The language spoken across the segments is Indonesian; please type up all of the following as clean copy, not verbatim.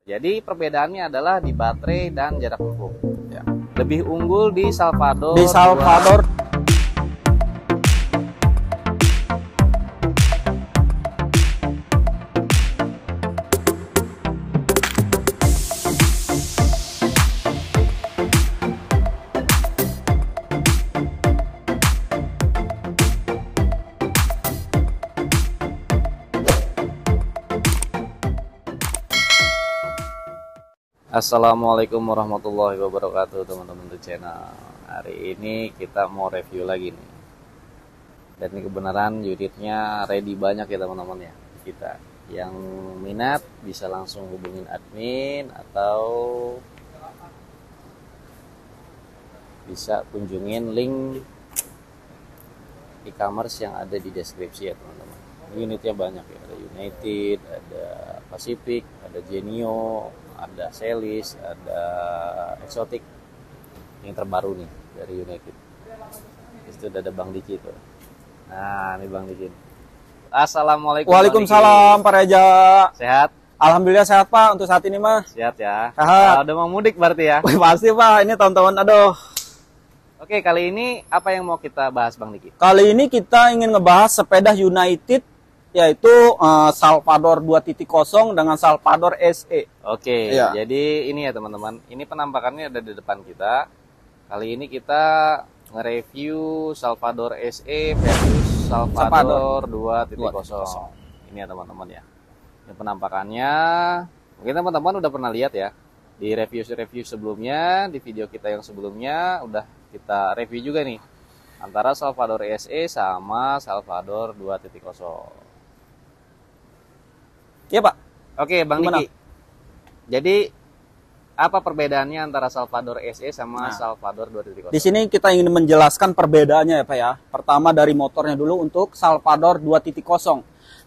Jadi perbedaannya adalah di baterai dan jarak tempuh. Ya. Lebih unggul di Salvador. Di Salvador. Assalamualaikum warahmatullahi wabarakatuh teman-teman di channel. Hari ini kita mau review lagi nih. Dan ini kebenaran unitnya ready banyak ya teman-teman ya. Kita yang minat bisa langsung hubungin admin atau bisa kunjungin link e-commerce yang ada di deskripsi ya teman-teman. Unitnya banyak ya, ada United, ada Pacific, ada Genio, ada Celis, ada Exotic yang terbaru nih dari United. Itu ada Bang Diki tuh. Nah, ini Bang Diki. Assalamualaikum. Waalaikumsalam Pak Reja. Sehat? Alhamdulillah sehat Pak untuk saat ini mah. Sehat ya. Sehat. Udah mau mudik berarti ya? Pasti Pak, ini tahun-tahun aduh. Oke, kali ini apa yang mau kita bahas Bang Diki? Kali ini kita ingin ngebahas sepeda United yaitu Salvador 2.0 dengan Salvador SE. Oke, ya. Jadi ini ya teman-teman, ini penampakannya ada di depan kita. Kali ini kita nge-review Salvador SE versus Salvador 2.0. Ini ya teman-teman ya. Ini penampakannya, mungkin teman-teman udah pernah lihat ya. Di review sebelumnya, di video kita yang sebelumnya, udah kita review juga nih. Antara Salvador SE sama Salvador 2.0. Iya Pak. Oke, Bang Gimana? Diki. Jadi apa perbedaannya antara Salvador SE sama Salvador 2.0? Di sini kita ingin menjelaskan perbedaannya ya Pak ya. Pertama dari motornya dulu untuk Salvador 2.0.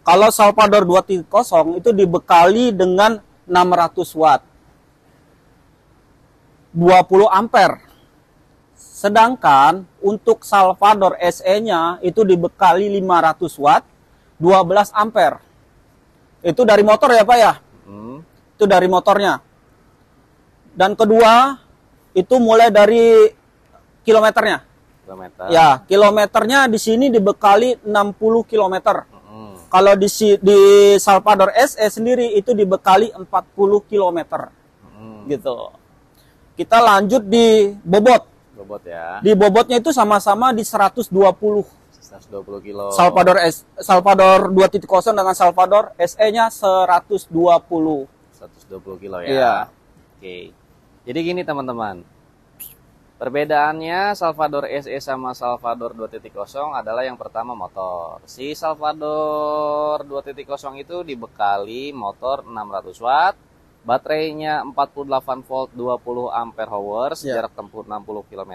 Kalau Salvador 2.0 itu dibekali dengan 600 watt. 20 ampere. Sedangkan untuk Salvador SE-nya itu dibekali 500 watt, 12 ampere. Itu dari motor ya Pak ya? Itu dari motornya. Dan kedua, itu mulai dari kilometernya. Kilometer. Ya, kilometernya di sini dibekali 60 kilometer. Kalau di Salvador SE sendiri itu dibekali 40 kilometer. Gitu. Kita lanjut di bobot. Bobot ya. Di bobotnya itu sama-sama di 120 kilo. Salvador 2.0 dengan Salvador SE-nya 120 kilo ya. Iya. Oke. Jadi gini teman-teman. Perbedaannya Salvador SE sama Salvador 2.0 adalah yang pertama motor. Si Salvador 2.0 itu dibekali motor 600 watt, baterainya 48 volt 20 ampere hours, jarak tempuh 60 km.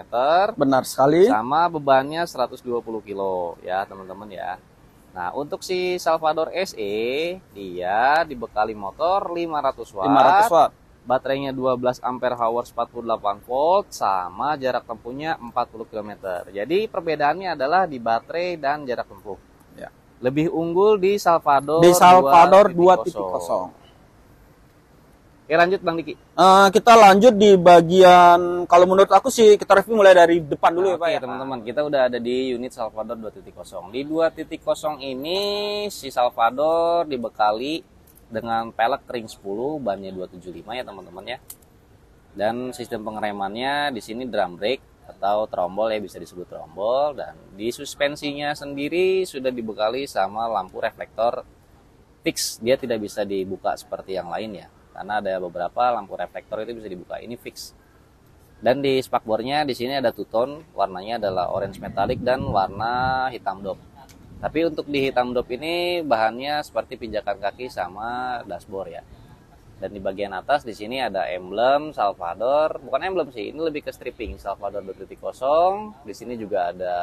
Benar sekali. Sama bebannya 120 kilo ya teman-teman ya. Nah, untuk si Salvador SE dia dibekali motor 500 watt. Baterainya 12 ampere hours 48 volt sama jarak tempuhnya 40 km. Jadi perbedaannya adalah di baterai dan jarak tempuh. Ya. Lebih unggul di Salvador 2.0. Oke, lanjut Bang Diki. Kita lanjut di bagian, kalau menurut aku sih kita review mulai dari depan dulu ya Pak ya. Teman-teman, kita udah ada di unit Salvador 2.0. Di 2.0 ini si Salvador dibekali dengan pelek ring 10, bannya 275 ya teman-teman ya. Dan sistem pengeremannya di sini drum brake atau trombol ya, bisa disebut trombol. Dan di suspensinya sendiri sudah dibekali sama lampu reflektor fix. Dia tidak bisa dibuka seperti yang lain ya. Karena ada beberapa lampu reflektor itu bisa dibuka, ini fix. Dan di spakbornya di sini ada two tone, warnanya adalah orange metallic dan warna hitam dop. Tapi untuk di hitam dop ini bahannya seperti pijakan kaki sama dashboard ya. Dan di bagian atas di sini ada emblem Salvador, bukan emblem sih, ini lebih ke stripping Salvador 2.0. Di sini juga ada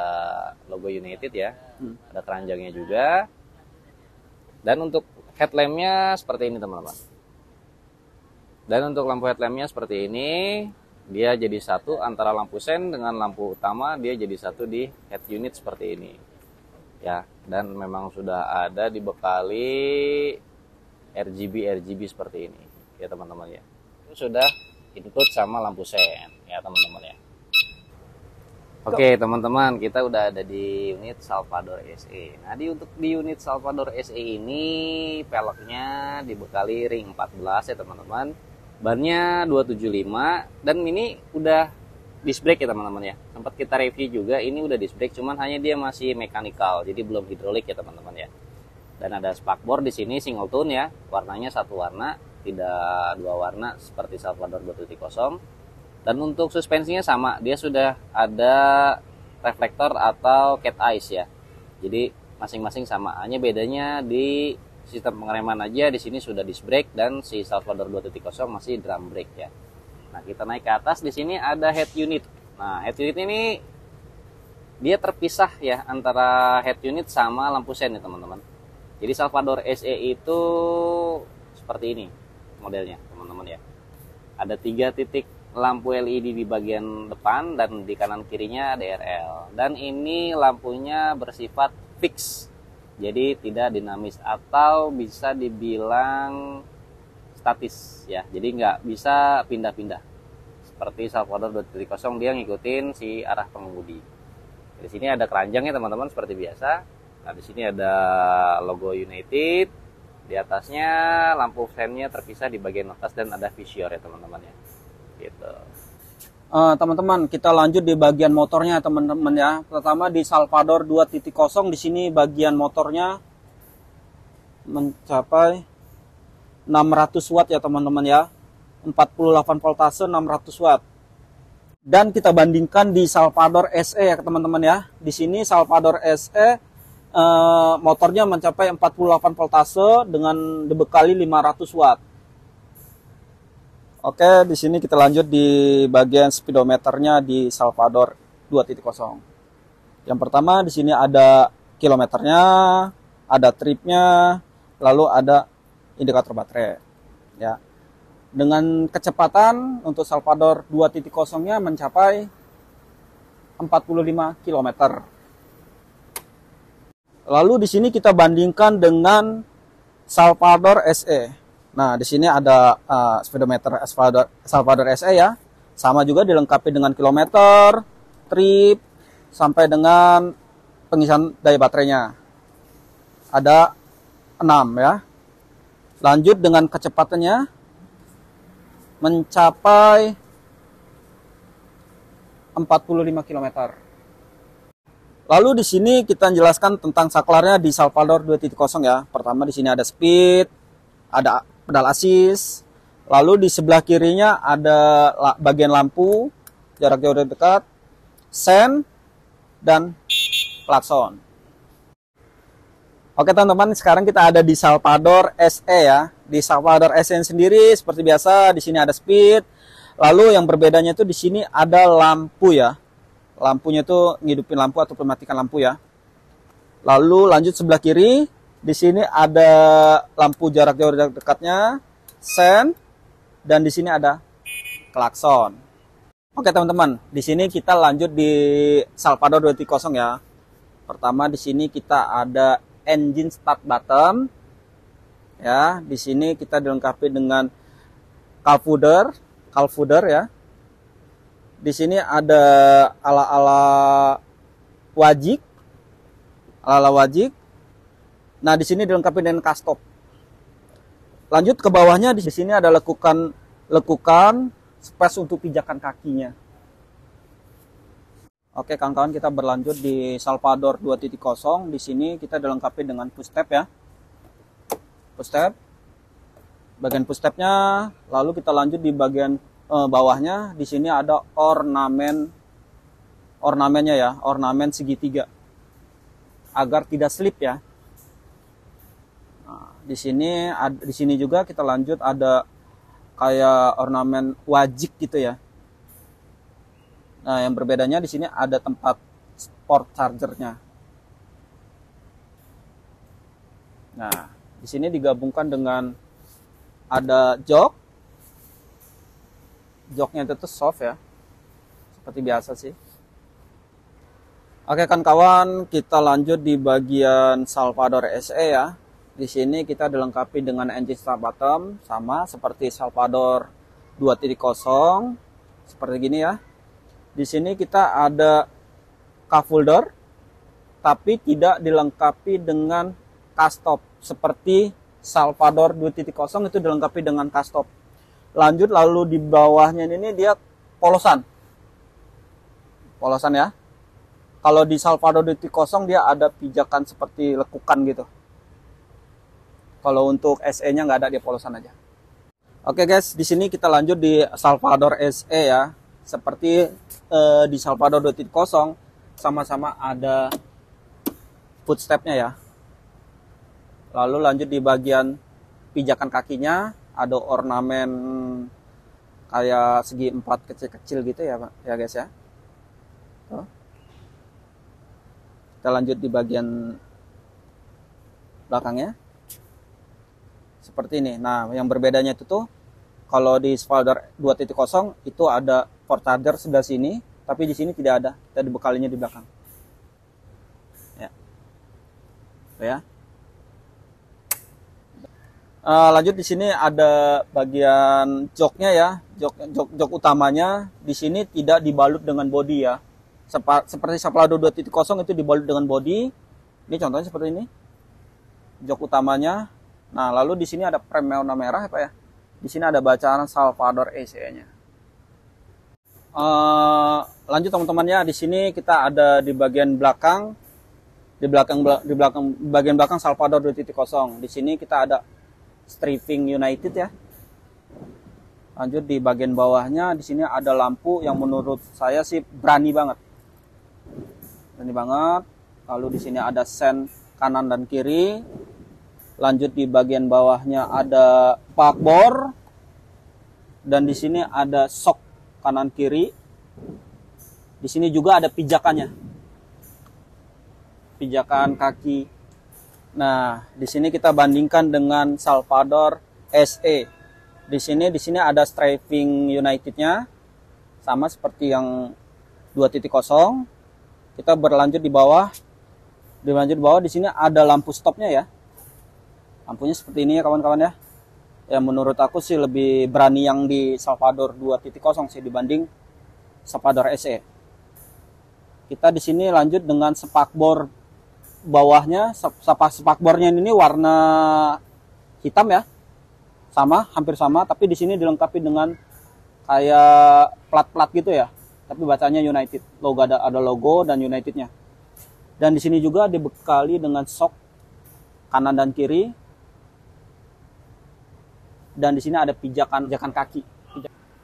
logo United ya, ada keranjangnya juga. Dan untuk headlampnya seperti ini teman-teman. Dan untuk lampu headlampnya seperti ini, dia jadi satu antara lampu sen dengan lampu utama, dia jadi satu di head unit seperti ini. Ya, dan memang sudah ada dibekali RGB seperti ini. ya teman-teman ya. Itu sudah include sama lampu sen ya teman-teman ya. Oke teman-teman, kita udah ada di unit Salvador SE. Nah di unit Salvador SE ini peleknya dibekali ring 14 ya teman-teman. Bannya 275 dan ini udah disc brake ya teman-teman ya. Sempat kita review juga, ini udah disc brake, cuman hanya dia masih mechanical, jadi belum hidrolik ya teman-teman ya. Dan ada spakbor di sini single tone ya, warnanya satu warna, tidak dua warna seperti Salvador 2.0. Dan untuk suspensinya sama, dia sudah ada reflektor atau cat eyes ya. Jadi masing-masing sama, hanya bedanya di sistem pengereman aja di sini sudah disc brake dan si Salvador 2.0 masih drum brake ya. Nah, kita naik ke atas, di sini ada head unit. Nah, head unit ini dia terpisah ya antara head unit sama lampu sen ya teman-teman. Jadi Salvador SE itu seperti ini modelnya teman-teman ya. Ada 3 titik lampu LED di bagian depan dan di kanan kirinya DRL. Dan ini lampunya bersifat fix, jadi tidak dinamis atau bisa dibilang statis ya. Jadi nggak bisa pindah-pindah seperti Salvador 2.0, dia ngikutin si arah pengemudi. Di sini ada keranjangnya teman-teman seperti biasa. Nah di sini ada logo United, di atasnya lampu sennya terpisah di bagian atas dan ada visior ya teman-teman ya. Gitu. Teman-teman, kita lanjut di bagian motornya teman-teman ya. Pertama di Salvador 2.0 di sini bagian motornya mencapai 600 watt ya teman-teman ya. 48 voltase 600 watt. Dan kita bandingkan di Salvador SE ya teman-teman ya. Di sini Salvador SE motornya mencapai 48 voltase dengan dibekali 500 watt. Oke, di sini kita lanjut di bagian speedometernya di Salvador 2.0. Yang pertama di sini ada kilometernya, ada tripnya, lalu ada indikator baterai. Ya, dengan kecepatan untuk Salvador 2.0-nya mencapai 45 km. Lalu di sini kita bandingkan dengan Salvador SE. Nah, di sini ada speedometer Salvador SE ya. Sama juga dilengkapi dengan kilometer, trip, sampai dengan pengisian daya baterainya. Ada 6 ya. Lanjut dengan kecepatannya mencapai 45 km. Lalu di sini kita jelaskan tentang saklarnya di Salvador 2.0 ya. Pertama di sini ada speed, ada pedal assist, lalu di sebelah kirinya ada bagian lampu, jarak jauh dan dekat, sen, dan klakson. Oke teman-teman, sekarang kita ada di Salvador SE ya. Di Salvador SE sendiri seperti biasa, di sini ada speed, lalu yang berbedanya itu di sini ada lampu ya. Lampunya itu ngidupin lampu atau mematikan lampu ya. Lalu lanjut sebelah kiri. Di sini ada lampu jarak jauh dan dekatnya, sen, dan di sini ada klakson. Oke teman-teman, di sini kita lanjut di Salvador 2.0 ya. Pertama di sini kita ada engine start button. Ya, di sini kita dilengkapi dengan cup fooder ya. Di sini ada ala-ala wajik. Nah, di sini dilengkapi dengan kastop. Lanjut ke bawahnya, di sini ada lekukan space untuk pijakan kakinya. Oke, kawan-kawan, kita berlanjut di Salvador 2.0. Di sini kita dilengkapi dengan push step ya. Push step. Bagian push stepnya, lalu kita lanjut di bagian bawahnya. Di sini ada ornamennya ya, ornamen segitiga agar tidak slip ya. Nah, di sini juga kita lanjut ada kayak ornamen wajik gitu ya. Nah, yang berbedanya di sini ada tempat sport chargernya. Nah, di sini digabungkan dengan ada joknya itu soft ya, seperti biasa sih. Oke kan kawan, kita lanjut di bagian Salvador SE ya. Di sini kita dilengkapi dengan engine start bottom sama seperti Salvador 2.0 seperti gini ya. Di sini kita ada cup holder tapi tidak dilengkapi dengan castop seperti Salvador 2.0 itu dilengkapi dengan castop. Lanjut, lalu di bawahnya ini dia polosan. Polosan ya. Kalau di Salvador 2.0 dia ada pijakan seperti lekukan gitu. Kalau untuk SE-nya nggak ada, dia polosan aja. Oke guys, di sini kita lanjut di Salvador SE ya. Seperti di Salvador 2.0 sama-sama ada footstep-nya ya. Lalu lanjut di bagian pijakan kakinya ada ornamen kayak segi empat kecil-kecil gitu ya Pak, ya guys ya. Tuh. Kita lanjut di bagian belakangnya. Seperti ini. Nah, yang berbedanya itu tuh kalau di Salvador 2.0 itu ada port charger sebelah sini, tapi di sini tidak ada. Kita dibekalinya di belakang. Ya. Ya. Lanjut di sini ada bagian joknya ya. Jok utamanya di sini tidak dibalut dengan bodi ya. Seperti Salvador 2.0 itu dibalut dengan bodi. Ini contohnya seperti ini. Jok utamanya. Nah, lalu di sini ada prem warna merah ya Pak ya. Di sini ada bacaan Salvador SE-nya. Lanjut teman-teman ya, di sini kita ada di bagian belakang, bagian belakang Salvador 2.0. Di sini kita ada Striping United ya. Lanjut di bagian bawahnya, di sini ada lampu yang menurut saya sih berani banget. Berani banget. Lalu di sini ada sen kanan dan kiri. Lanjut di bagian bawahnya ada bakbor. Dan di sini ada sok kanan kiri. Di sini juga ada pijakannya. Pijakan kaki. Nah, di sini kita bandingkan dengan Salvador SE. Di sini ada Striping United-nya sama seperti yang 2.0. Kita berlanjut di bawah. Di sini ada lampu stopnya ya. Lampunya seperti ini ya kawan-kawan ya. Ya menurut aku sih lebih berani yang di Salvador 2.0 sih dibanding Salvador SE. Kita di sini lanjut dengan spakbor bawahnya. Spakbornya ini warna hitam ya. Sama, hampir sama, tapi di sini dilengkapi dengan kayak plat-plat gitu ya. Tapi bacanya United. Logo ada logo dan Unitednya. Dan di sini juga dibekali dengan sok kanan dan kiri. Dan di sini ada pijakan kaki.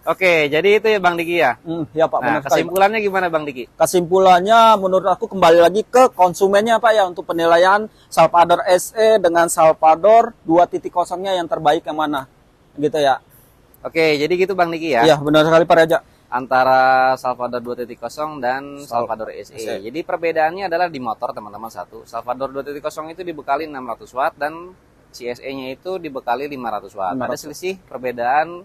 Oke, jadi itu ya Bang Diki ya? Ya Pak, nah, kesimpulannya gimana Bang Diki? Kesimpulannya menurut aku kembali lagi ke konsumennya Pak ya, untuk penilaian Salvador SE dengan Salvador 2.0-nya yang terbaik yang mana gitu ya. Oke, jadi gitu Bang Diki ya? Iya, benar sekali Pak Raja. Antara Salvador 2.0 dan Salvador SE. Jadi perbedaannya adalah di motor teman-teman satu. Salvador 2.0 itu dibekali 600 watt dan si SE-nya itu dibekali 500 watt. Ada selisih perbedaan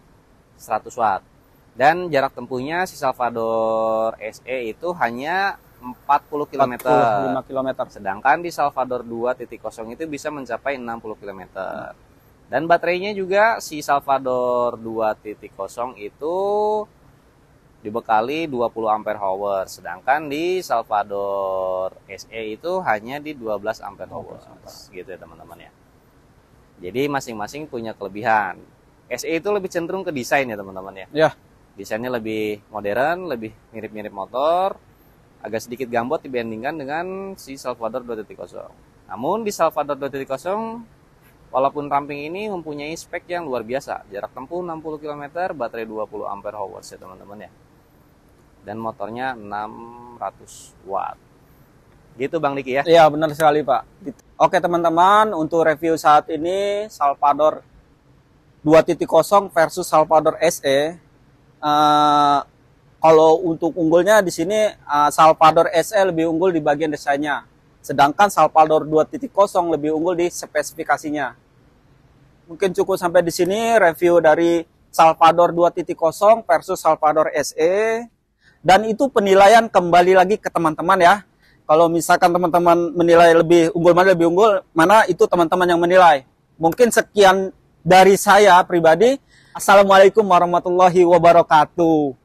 100 watt. Dan jarak tempuhnya si Salvador SE itu hanya 40 km. 45 km. Sedangkan di Salvador 2.0 itu bisa mencapai 60 km. Dan baterainya juga si Salvador 2.0 itu dibekali 20 ampere hour, sedangkan di Salvador SE itu hanya di 12 ampere hour. Gitu ya teman-teman ya. Jadi masing-masing punya kelebihan. SE itu lebih cenderung ke desain ya teman-teman ya. Ya. Desainnya lebih modern, lebih mirip-mirip motor, agak sedikit gambot dibandingkan dengan si Salvador 2.0. Namun di Salvador 2.0 walaupun ramping ini mempunyai spek yang luar biasa, jarak tempuh 60 km, baterai 20 ampere hours ya teman-teman ya. Dan motornya 600 watt. Gitu Bang Diki ya? Iya, benar sekali Pak. Oke teman-teman, untuk review saat ini Salvador 2.0 versus Salvador SE. Kalau untuk unggulnya di sini Salvador SE lebih unggul di bagian desainnya. Sedangkan Salvador 2.0 lebih unggul di spesifikasinya. Mungkin cukup sampai di sini review dari Salvador 2.0 versus Salvador SE. Dan itu penilaian kembali lagi ke teman-teman ya. Kalau misalkan teman-teman menilai lebih unggul, mana itu teman-teman yang menilai. Mungkin sekian dari saya pribadi. Assalamualaikum warahmatullahi wabarakatuh.